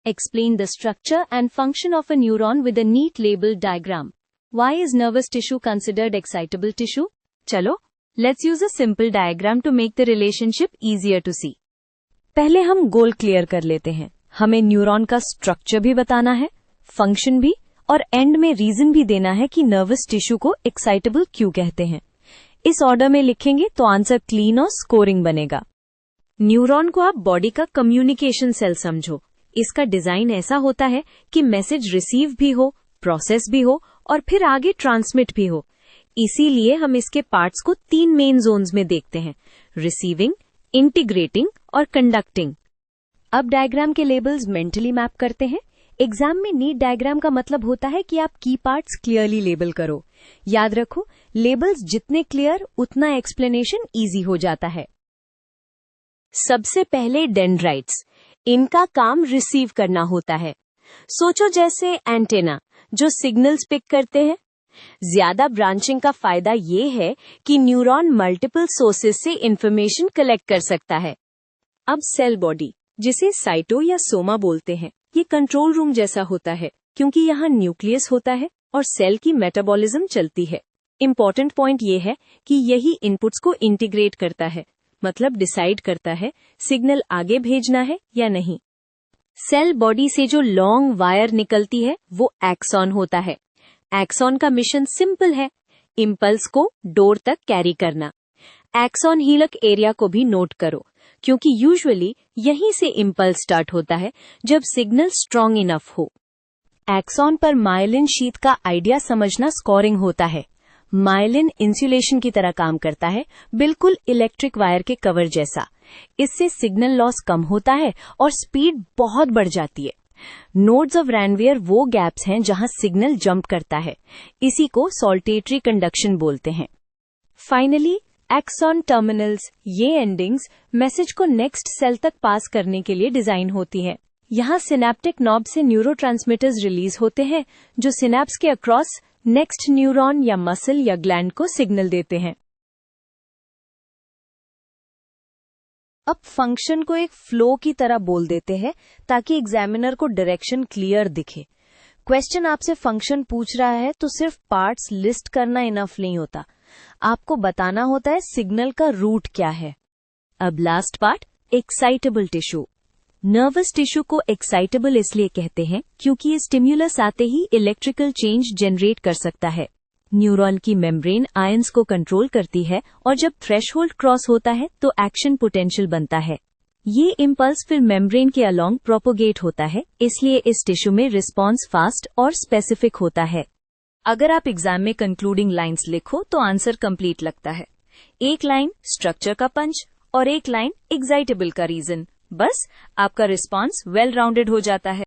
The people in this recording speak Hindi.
Explain the structure and function of a neuron with a neat labeled diagram. Why is nervous tissue considered excitable tissue? चलो, let's use a simple diagram to make the relationship easier to see. पहले हम गोल क्लियर कर लेते हैं. हमें न्यूरॉन का स्ट्रक्चर भी बताना है, फंक्शन भी, और एंड में रीजन भी देना है कि नर्वस टिश्यू को एक्साइटेबल क्यों कहते हैं. इस ऑर्डर में लिखेंगे तो आंसर क्लीन और स्कोरिंग बनेगा. न्यूरॉन को आप बॉडी का कम्युनिकेशन सेल समझो. इसका डिजाइन ऐसा होता है कि मैसेज रिसीव भी हो, प्रोसेस भी हो और फिर आगे ट्रांसमिट भी हो. इसीलिए हम इसके पार्ट्स को 3 मेन जोन्स में देखते हैं: रिसीविंग, इंटीग्रेटिंग और कंडक्टिंग. अब डायग्राम के लेबल्स मेंटली मैप करते हैं. एग्जाम में नीट डायग्राम का मतलब होता है कि आप की पार्ट्स क्लियरली लेबल करो. याद रखो, लेबल्स जितने क्लियर उतना एक्सप्लेनेशन इजी हो जाता है. सबसे पहले डेंड्राइट्स. इनका काम रिसीव करना होता है. सोचो जैसे एंटेना जो सिग्नल्स पिक करते हैं. ज्यादा ब्रांचिंग का फायदा ये है कि न्यूरॉन मल्टीपल सोर्सेस से इंफॉर्मेशन कलेक्ट कर सकता है. अब सेल बॉडी, जिसे साइटो या सोमा बोलते हैं, ये कंट्रोल रूम जैसा होता है क्योंकि यहाँ न्यूक्लियस होता है और सेल की मेटाबॉलिज्म चलती है. इंपॉर्टेंट पॉइंट ये है कि यही इनपुट्स को इंटीग्रेट करता है, मतलब डिसाइड करता है सिग्नल आगे भेजना है या नहीं. सेल बॉडी से जो लॉन्ग वायर निकलती है वो एक्सॉन होता है. एक्सॉन का मिशन सिंपल है, इम्पल्स को डोर तक कैरी करना. एक्सॉन हीलक एरिया को भी नोट करो क्योंकि यूजुअली यहीं से इम्पल्स स्टार्ट होता है जब सिग्नल स्ट्रांग इनफ हो. एक्सॉन पर मायलिन शीट का आइडिया समझना स्कोरिंग होता है. मायलिन इंसुलेशन की तरह काम करता है, बिल्कुल इलेक्ट्रिक वायर के कवर जैसा. इससे सिग्नल लॉस कम होता है और स्पीड बहुत बढ़ जाती है. नोड्स ऑफ रैनवियर वो गैप्स हैं जहां सिग्नल जंप करता है. इसी को सॉल्टेटरी कंडक्शन बोलते हैं. फाइनली एक्सॉन टर्मिनल्स, ये एंडिंग्स मैसेज को नेक्स्ट सेल तक पास करने के लिए डिजाइन होती हैं. यहाँ सिनेप्टिक नॉब से न्यूरोट्रांसमीटर्स रिलीज होते हैं जो सिनेप्स के अक्रॉस नेक्स्ट न्यूरॉन या मसल या ग्लैंड को सिग्नल देते हैं. अब फंक्शन को एक फ्लो की तरह बोल देते हैं ताकि एग्जामिनर को डायरेक्शन क्लियर दिखे. क्वेश्चन आपसे फंक्शन पूछ रहा है तो सिर्फ पार्ट्स लिस्ट करना इनफ नहीं होता, आपको बताना होता है सिग्नल का रूट क्या है. अब last part, excitable tissue. Nervous tissue को एक्साइटेबल इसलिए कहते हैं क्योंकि ये स्टिम्युलस आते ही इलेक्ट्रिकल चेंज जनरेट कर सकता है. न्यूरॉन की मेम्ब्रेन आयंस को कंट्रोल करती है और जब थ्रेशोल्ड क्रॉस होता है तो एक्शन पोटेंशियल बनता है. ये इम्पल्स फिर मेम्ब्रेन के अलोंग प्रोपोगेट होता है, इसलिए इस टिश्यू में रिस्पॉन्स फास्ट और स्पेसिफिक होता है. अगर आप एग्जाम में कंक्लूडिंग लाइंस लिखो तो आंसर कंप्लीट लगता है. एक लाइन स्ट्रक्चर का पंच और एक लाइन एक्साइटेबल का रीजन. बस आपका रिस्पॉन्स वेल राउंडेड हो जाता है.